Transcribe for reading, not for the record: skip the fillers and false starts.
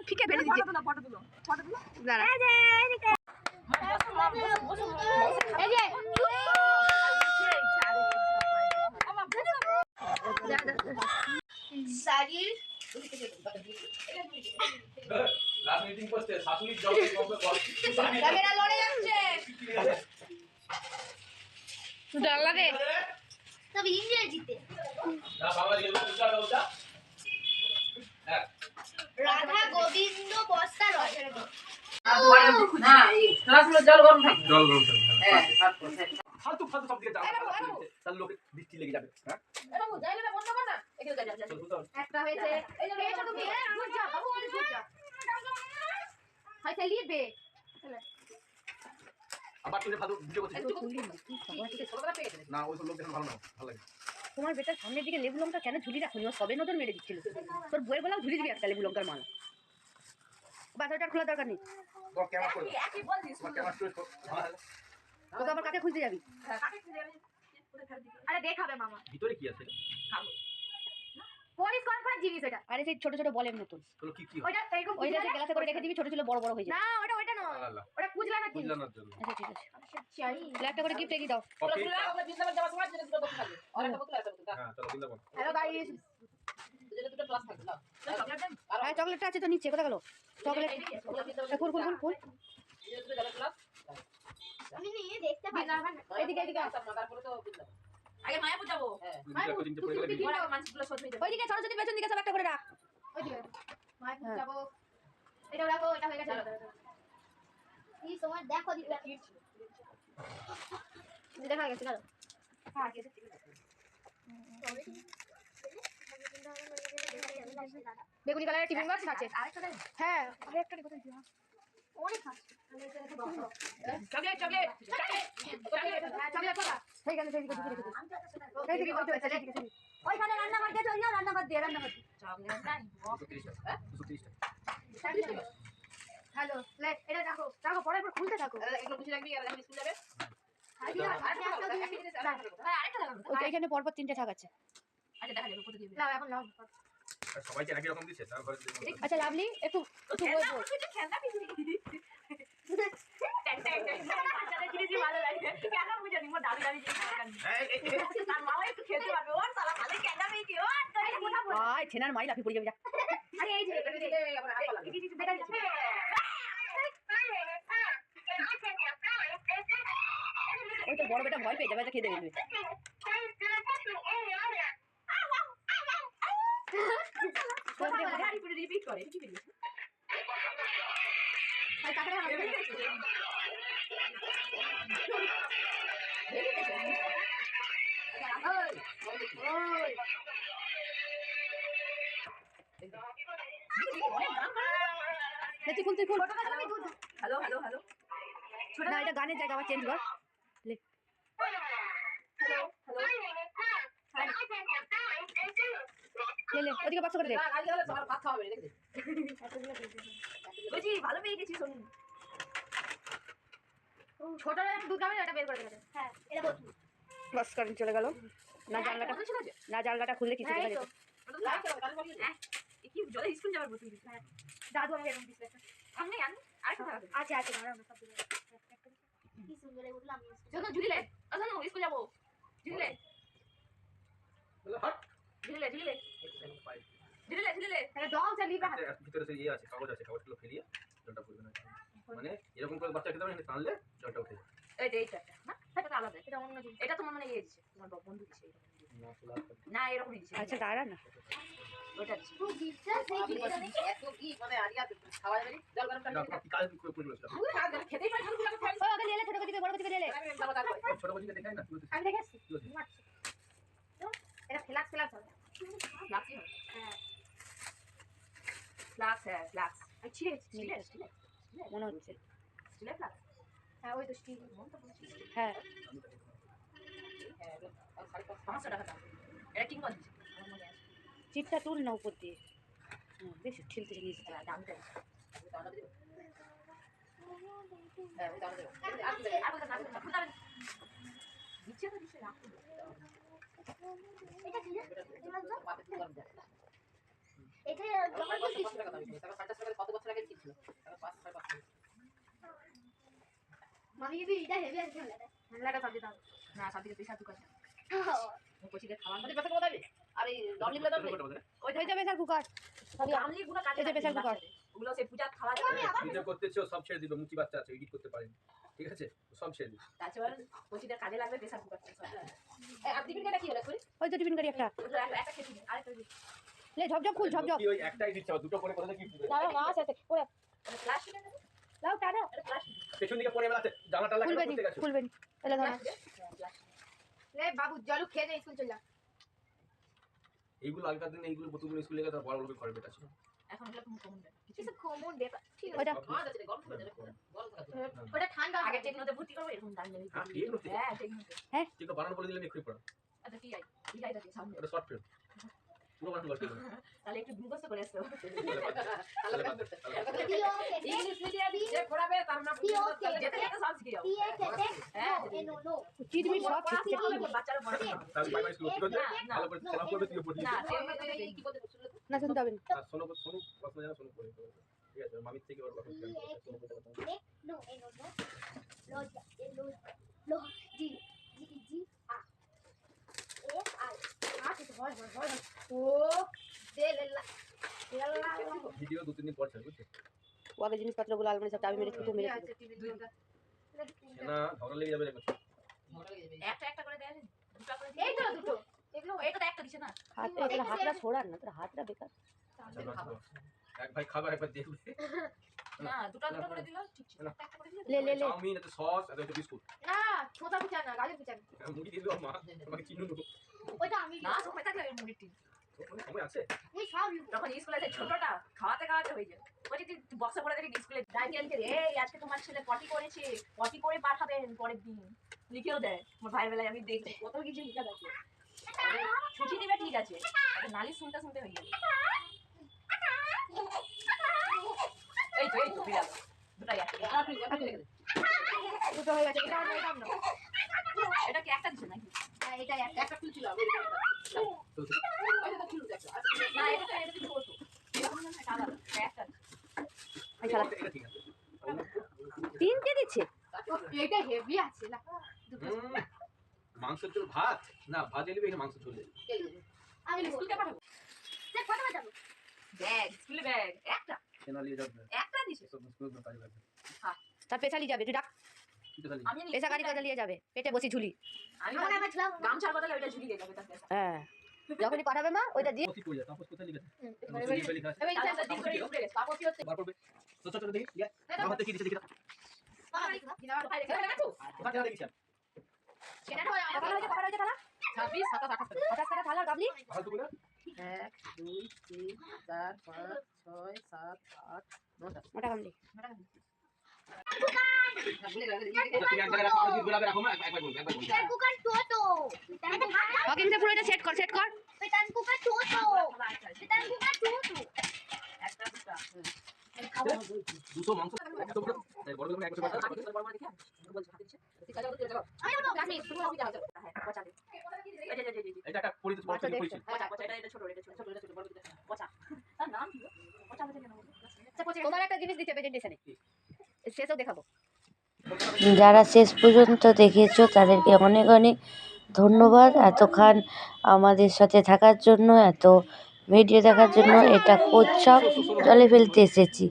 ঠিকই ফেলে দিচ্ছি। ফটো তুলো দাঁড়া। এই যে শাড়ির লাস্ট মিটিং করতে শাশুড়ির জবে কবে বল ক্যামেরা লড়ে যাচ্ছে ডালা রে তব ইংরেজিতে না বাংলা লিখে উচ্চারণ ওটা হ্যাঁ রাধা গোবিন্দ বস্তা রসের না এই গ্লাসগুলো জল গরম থাকে হ্যাঁ ফালতু ফালতু সব দিকে যাও তাহলে লোকে বৃষ্টি লেগে যাবে হ্যাঁ এ বাবু জাইলেটা বন্ধ কর না এখানে যা যা একটা হয়েছে এই যে পেয়েছো তুমি গুড জব বাবু গুড জব হাই চালিয়ে বে আবার তুই ফালতু ভিডিও করছিস একটু খুলি ছোটবেলা পেয়েছে না ওই সব লোক দেখে ভালো না ভালো লাগে তোমার বেটার সামনের দিকে লেবু লঙ্কা কেন ঝুলি রাখো ও সবে নজর মেরে দিচ্ছিল তোর বইয়ের বেলাও ঝুলি দিবি একটা লেবু লঙ্কার মালা বাজারটা খোলা দরকার নেই তোর ক্যামেরা করে একই বলছিস তোর ক্যামেরা স্টোরেজ কর তো আবার কাকে খুঁজতে যাবি কাকে খুঁজে যাবে আরে দেখাবে মামা ভিতরে কি আছে খাবো পরিস কনফার জিনিস এটা আরে সেই ছোট ছোট বলের মতন তোর কি কি ওইটা এরকম ওই যে গ্লাসে করে রেখে দিবি ছোট ছোট বড় বড় হয়ে না যাবে ওটা নয় আল্লাহ ওটা কুজলা না জিনিস বুঝলানোর জন্য আচ্ছা ঠিক আছে চাই একটা করে গিফট এগিয়ে দাও কপি আমরা বিন্দাবন যাওয়ার সময় যেটা দুটো বোতল থাকবে আর একটা বোতল একটা বোতল হ্যাঁ চলো বৃন্দাবন হ্যালো গাইস যেটা দুটো গ্লাস থাকবে নাও চকলেট দেন আর চকলেটটা আছে তো নিচে কোথা গেল চকলেট ফুল ফুল ফুল ফুল যেটা দুটো জলের গ্লাস আমি নিয়ে দেখতে পাই না এদিকে এদিকে আসো না তারপরে তো বিন্দাবন আগে মায়াপুর যাবো হ্যাঁ দুটো কোচিং পড়ে গেলে ওরা মানুষগুলো সব হয়ে যাবে ওইদিকে সরস্বতী পেছন দিকে সব একটা করে রাখ ওইদিকে মাইক যাবো এটা রাখো এটা হয়ে গেছে এই সময় দেখো দিতে দেখা গেছে চলো হ্যাঁ গেছে বেগুনি কালারের টিফিন বক্স আছে হ্যাঁ আরেকটা কোথায় দিও অনেক আছে চকলেট চকলেট চকলেট কোথা সেই গেল সেই দিকে ঢুকে রেখে এইদিকে ওইখানে রান্নাঘর দিয়ে চল যাও রান্নাঘর দিয়ে চকলেট নাই 230 টাকা হ্যালো লে এটা রাখো রাখো পরে পর খুলতে থাকো এগুলো বুঝে রাখবি আর আমি স্কুল যাবে আরেকটা এখানে পরপর তিনটে থাক আছে আচ্ছা দেখা যাবে কত দিবি নাও এখন নাও সবাইকে একই রকম দিছে তার ঘরে আচ্ছা লাভলি একটু একটু বই বল খেলনা পিছি ট্যাং ট্যাং ট্যাং বাচ্চাদের জিনিস ভালো লাগে কেন বুঝানি মোর দাবি দাবি জিনিস তার মাও একটু খেলতে পারবে ওর সালা ভালো খেলনা পেয়েছি ও তোর কথা বল আয় ছেনার মাই লাফি পড়ে যাবে যা আরে এই যে আবার হাত পালা বেটা ওই তো বড় বেটা ভয় পেয়ে যাবে খেতে দেবে রিপিট করে কি বলি আরে কাকড়া তুই খুল তুই খুল হ্যালো হ্যালো হ্যালো না এটা গানের জায়গা আবার চেঞ্জ কর লে লে ওদিকে বাক্স করে দে বুঝি ভালো পেয়ে গেছি শুনুন ছোটটা একটু দুধ খাবে এটা বের করে দেবে হ্যাঁ এটা বলছি বাস কারেন্ট চলে গেল না জানলাটা খুললে কিছু দেখা যেত কি জলে স্কুল যাবার বলছি হ্যাঁ দাদু আমাকে এরকম দিছে আমি আন আরেকটা আছে আছে দাঁড়াও না সব দিলে কি সুন্দর লাগে বললাম আমি যত ঝুলিলে আচ্ছা না স্কুল যাব ঝুলিলে হট ঝুলিলে ঝুলিলে ঝুলিলে ঝুলিলে তাহলে দাও চা লিবা ভিতরে সেই আছে কাগজগুলো ফেলিয়ে জলটা পড়বে না মানে এরকম করে বাচ্চা খেতে পারে টানলে জলটা উঠে যায় এইটা না সেটা আলাদা এটা অন্য জিনিস এটা তোমার মানে ইয়ে দিছে তোমার বন্ধু দিছে না এরকম দিছে আচ্ছা দাঁড়া না ওটা দিছে তো গিফটটা সেই গিফটটা দেখে এত কি মানে আরিয়া খাওয়া যাবে জল গরম না কি কাজ করে বলছিলাম খেতেই পারে ছোট আগে লেলে ছোট দিকে বড় দিকে লেলে ছোট বজিকে দেখাই না আমি দেখে আসছি এটা ফ্লাক্স ফ্লাক্স হবে ফ্লাক্স হ্যাঁ ফ্লাক্স হ্যাঁ ফ্লাক্স ছিড়ে মনে হচ্ছে স্টিলের ফ্লাক্স হ্যাঁ ওই তো স্টিল হ্যাঁ 500 টাকা দাম এটা ঠিক বলছিস চিটটা তুল না উপর দিয়ে বেশ ঠেলতে জিনিস দামটা দিচ্ছে তো দিচ্ছে না এটা কি এটা যখন বলছিস মামি কি এটা হেভি আছে ঝামেলাটা সবজি দাও না সবদিকে প্রেশার কুকার হ্যাঁ কচিকে খাওয়ান মধ্যে প্রেশার কুকার দেবে আর এই দমলি গুলো দেবে ওই যে প্রেশার কুকার সবই আমলি গুলো কাটে এই যে প্রেশার কুকার ওগুলো সে পূজা খাওয়া ভিডিও করতেছো সব ছেড়ে দিবে, মুচি বাচ্চা আছে এডিট করতে পারেন, ঠিক আছে সব ছেড়ে দিবে। তাছাড়া কচিদের কাজে লাগবে প্রেসার কুকার এই আপনি কি হলো করি ওই তো টিফিন করি একটা একটা খেতে দিন আরেকটা দিন লে ঝপঝপ খুল ঝপঝপ কি ওই একটাই দিচ্ছে দুটো করে করে কি দিবে? দাঁড়াও মাছ আছে ওরে প্লাস্টিক লাও টানো প্লাস্টিক পেছন দিকে পড়ে বেলাতে জামা টালা খুলবে কেন নি করতে গেছো? খুলবে নি এলে ধরো রে বাবু জলু খেয়ে নে স্কুল চল যা এইগুলো আগেকার দিনে এইগুলো বোতলগুলো স্কুলে গেছে বড় বড় ঘরে বেটা ছিল। এখন এগুলো কমন কিছু কমন ব্যাপার ঠিক ওটা আছে গরম করে দেবে ওটা ঠান্ডা আগে টেকনোতে ভর্তি করব এরকম দাম নেই আর টেকনোতে? হ্যাঁ টেকনোতে ঠিক বানানো বলে দিলে এক্ষুনি পড়া। আচ্ছা কি আই এটা সামনে এটা শর্ট ফিল্ম পুরো বানানো করতে হবে। তাহলে একটু মুখস্থ করে আসো তাহলে বাদ দে, তাহলে বাদ দে। ইংলিশ মিডিয়াম যে পড়াবে তার নাম যেতে যেতে সব শিখে যাও হ্যাঁ চিটমি সব পড়াশোনা করলে বাচ্চারা বড় হবে তাহলে প্রাইমারি স্কুল কি করবে? না, ভালো করে চালাও করবে তুই পড়ি। না এই কি বলতে শুনলে না শুনতে হবে না আর শোনো প্রশ্ন জানা শোনো পড়ে। ঠিক আছে মামির থেকে ওর কথা জানতে হবে, শোনো বলতে কথা। ভিডিও 2-3 দিন পর ছাড়বে বুঝছো? ওকে জিনিসপত্রগুলো আলমারি সব চাবি মেরে ছুটে মেরে না ধরা লেগে যাবে দেখো। একটা একটা করে দেয় দুটো করে এই তো দুটো এগুলো এটা তো একটা দিছে না হাত এটা হাতটা ছোড়ার না তোর হাতটা বেকার এক ভাই খাবার একবার দেখবে। না দুটো দুটো করে দিল ঠিক ছিল একটা একটা করে দিল লে লে লে চাউমিন এতে সস আর একটা বিস্কুট। না ছোটা পিঠা না গাজর পিঠা মুড়ি দিবে ওর মা তোমাকে চিনুন। ওইটা আমি না সময় থাকলে ওই মুড়িটি সময় আছে? এই সব যখন স্কুলে আছে ছোটটা খাওয়াতে খাওয়াতে হয়ে যায় ওই যে বক্সে পড়ে দেখি স্কুলে ডাইনিয়ালকে এই আজকে তোমার ছেলে পটি করেছে পটি করে পাঠাবেন পরের দিন লিখেও দেয় আমার ভাইয়ের বেলায় আমি দেখছি কত কিছু লিখা থাকে ছুটি দিবে ঠিক আছে নালিশ শুনতে শুনতে হয়ে যাবে এই তো বিড়াল দুটাই আছে দুটো হয়ে গেছে এটা আর এটা না এটা কি একটা দিছে নাকি এটা একটা খুলছিল না এটা কি ছোট এটা মনে হয় কালো একটা এই শালা এটা ঠিক আছে। তিনটে দিচ্ছে এটা হেভি আছে না মাংসের জন্য ভাত না ভাত এলিবে এখানে মাংস চলে যাবে। আমি স্কুলে পাঠাবো দেখ কত বাজাবো ব্যাগ স্কুলে ব্যাগ একটা কেনা নিয়ে যাবে একটা দিছে সব স্কুল না কাজে লাগবে। তার পেছালি যাবে তুই ডাক কি তো খালি আমি পেশা গাড়ি করে নিয়ে যাবে পেটে বসি ঝুলি আমি গামছার বদলে ওইটা ঝুলিয়ে যাবে তার পেছনে হ্যাঁ যখনই পাঠাবে মা ওইটা দিয়ে কপি করে যা তারপর কোথায় লিখেছে এবারে মুসলিম লেখা আছে এই যে দিন করে উঠে গেছে আপত্তি হচ্ছে বার করবে তো ছোট ছোট দেখি ইয়া আমার দেখি দিছে দেখি ওটা কেন দেখিস সেটা তো টাকা হয়েছে থালা 26 27 28 টাকা থালা গাবলি ভালো তো বলে 1 2 3 4 5 6 7 8 9 মোটা গামলি ঠিক আছে রাখো আর গুলাবে রাখো না একবার বল একবার বল কুকার টোটো ওকে এটা পুরো এটা সেট কর পেটান কুকার টোটো পেটান কুকার টোটো একটা দুটো 200 মাংস এত বড় বড় করে 100 টাকা বড় বড় দেখে বলছি হাতে দিচ্ছে ঠিক আছে আমি তো গামি শুরু হবে যাও হ্যাঁ পচা দে এই এটা একটা পরিচিত বড় থেকে পরিচিত পচা পচা এটা ছোট বড় পচা তার নাম কি পচা বলতে কেন পচা তোমার একটা জিনিস দিতে প্রেজেন্টেশনে শেষও দেখাবো যারা শেষ পর্যন্ত দেখেছো তাদেরকে অনেক অনেক ধন্যবাদ এতক্ষণ আমাদের সাথে থাকার জন্য এত ভিডিও দেখার জন্য এটা কোচ্ছপ জলে ফেলতে এসেছি।